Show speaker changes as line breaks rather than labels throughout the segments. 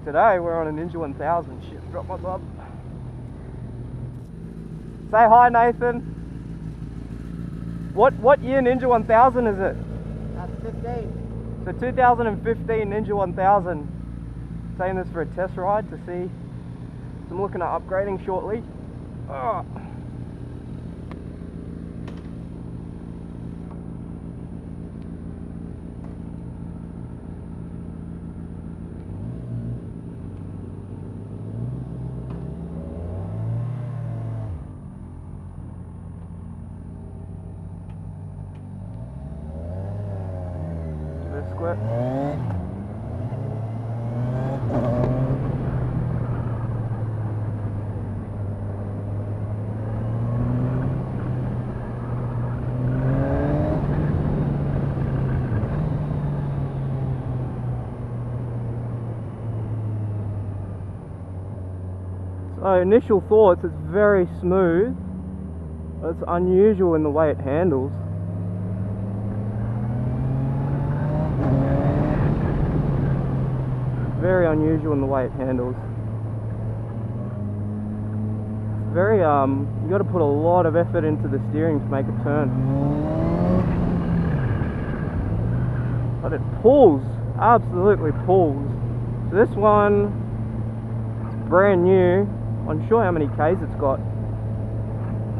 Today we're on a Ninja 1000. Shit, drop my glove. Say hi, Nathan. What year Ninja 1000 is it?
That's 15.
So 2015 Ninja 1000. Taking this for a test ride to see. So I'm looking at upgrading shortly. Oh. Squirt. So initial thoughts, it's very smooth, but it's unusual in the way it handles. Very unusual in the way it handles. It's very you got to put a lot of effort into the steering to make it turn. But it pulls, absolutely pulls. So this one, it's brand new. I'm unsure how many Ks it's got.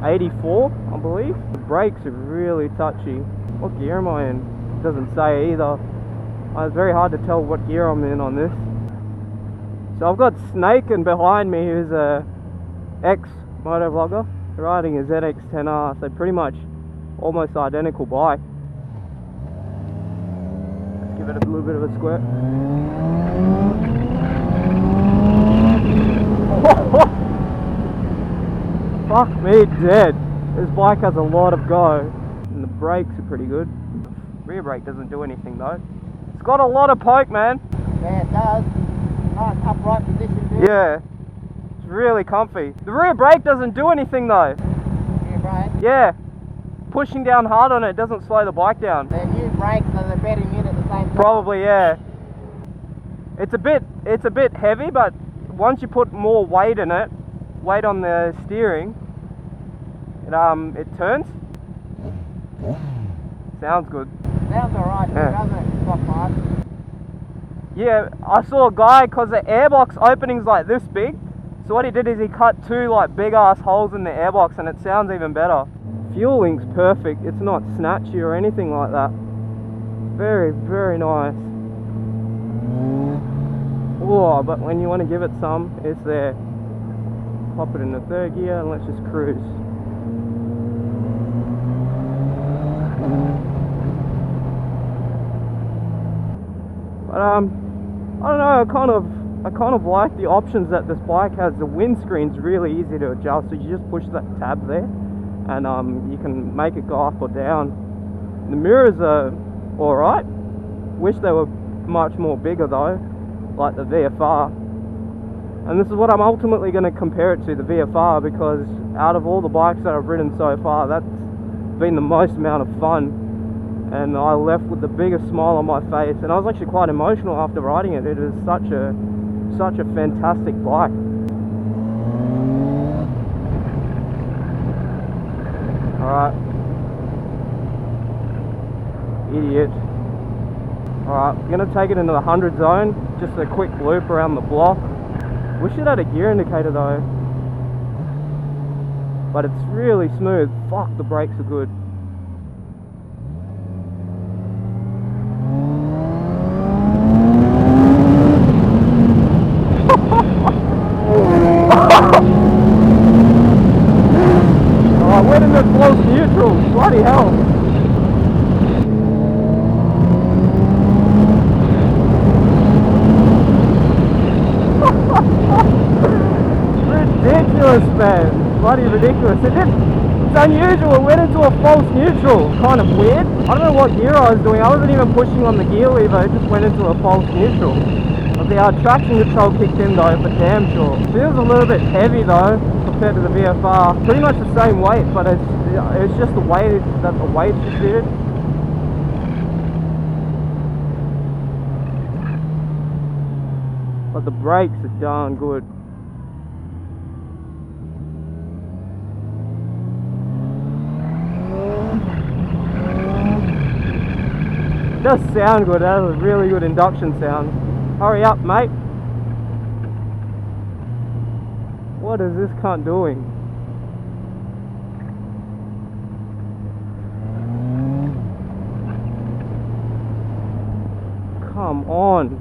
84, I believe. The brakes are really touchy. What gear am I in? It doesn't say either. It's very hard to tell what gear I'm in on this. So I've got Snaken behind me, who's a ex-moto vlogger, riding a ZX-10R, so pretty much almost identical bike. Let's give it a little bit of a squirt. Fuck me dead. This bike has a lot of go, and the brakes are pretty good. Rear brake doesn't do anything though. It's got a lot of poke, man.
Yeah, it does. Nice upright position too.
Yeah, it's really comfy. The rear brake doesn't do anything though.
Rear brake?
Yeah, pushing down hard on it doesn't slow the bike down.
They're new brakes, so they're bedding in at the same time.
Probably, yeah. It's a bit heavy, but once you put more weight in it, weight on the steering, it turns. Sounds good.
Sounds alright,
Yeah.
doesn't it? Stock hard.
Yeah, I saw a guy, because the airbox opening's like this big, so what he did is he cut two like big ass holes in the airbox, and it sounds even better. Fuel link's perfect, it's not snatchy or anything like that. Very, very nice. Oh, but when you want to give it some, it's there. Pop it in the third gear and let's just cruise. But I don't know, I kind of like the options that this bike has. The windscreen's really easy to adjust, so you just push that tab there and you can make it go up or down. The mirrors are alright. Wish they were much more bigger though, like the VFR. And this is what I'm ultimately going to compare it to, the VFR, because out of all the bikes that I've ridden so far, that's been the most amount of fun. And I left with the biggest smile on my face, and I was actually quite emotional after riding it. It is such a fantastic bike. Alright. Idiot. Alright, we're going to take it into the 100 zone, just a quick loop around the block. Wish it had a gear indicator though. But it's really smooth. Fuck, the brakes are good. I went into close neutral, bloody hell. Ridiculous, man. Bloody ridiculous. It's unusual, it went into a false neutral. Kind of weird. I don't know what gear I was doing. I wasn't even pushing on the gear lever, it just went into a false neutral. The traction control kicked in though, for damn sure. Feels a little bit heavy though, compared to the VFR. Pretty much the same weight, but it's just the weight that the weight shifted. but the brakes are darn good. It does sound good. That is a really good induction sound. Hurry up, mate. What is this cunt doing? Come on.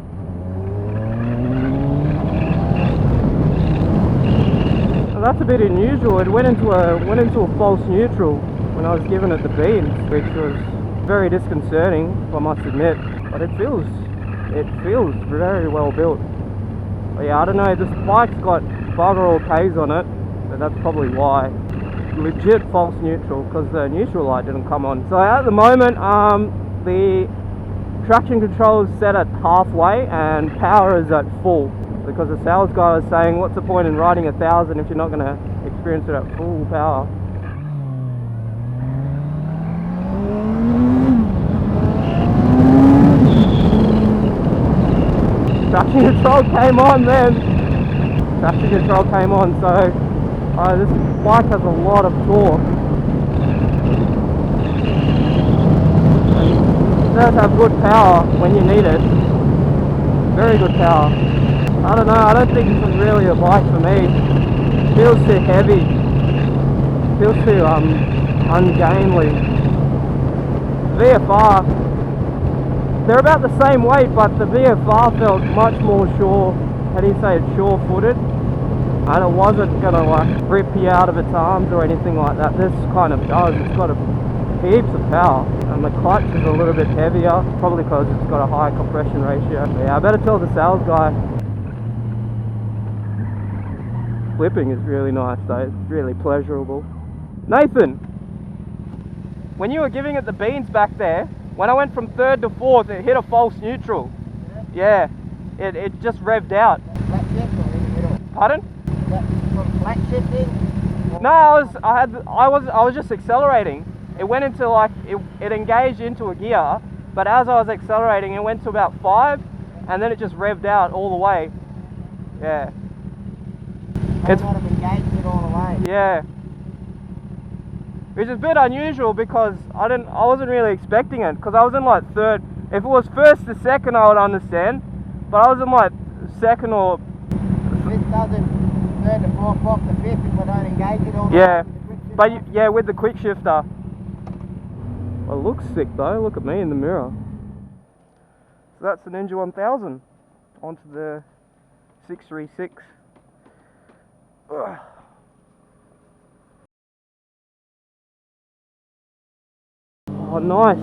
Well, that's a bit unusual. It went into a false neutral when I was giving it the beans, which was very disconcerting, I must admit. But it feels very well built. But yeah, I don't know, this bike's got bugger all K's on it, so that's probably why. Legit false neutral, because the neutral light didn't come on. So at the moment, the traction control is set at halfway and power is at full, because the sales guy was saying, what's the point in riding 1,000 if you're not going to experience it at full power? Traction control came on then. Traction control came on, so this bike has a lot of torque. It does have good power when you need it. Very good power. I don't know, I don't think this is really a bike for me. It feels too heavy. It feels too ungainly. VFR, they're about the same weight, but the VFR felt much more sure, how do you say it, sure-footed. And it wasn't gonna like rip you out of its arms or anything like that. This kind of does. It's got heaps of power, and the clutch is a little bit heavier, probably because it's got a high compression ratio. But yeah, I better tell the sales guy. Flipping is really nice though, it's really pleasurable. Nathan, when you were giving it the beans back there, when I went from third to fourth, it hit a false neutral. Yeah, it just revved out.
Flat shift or in the middle?
Pardon?
That from flat shifting?
No, I was just accelerating. It went into like it engaged into a gear, but as I was accelerating, it went to about 5, and then it just revved out all the way. Yeah.
It's not engaged it all the way.
Yeah. Which is a bit unusual because I wasn't really expecting it, because I was in like third. If it was first to second, I would understand, but I was in like second or.
This doesn't third to fourth off the fifth if I don't engage it all the
Yeah,
way.
but yeah, with the quick shifter. Well, it looks sick though. Look at me in the mirror. So that's the Ninja 1000 onto the 636. Ugh. Oh, nice.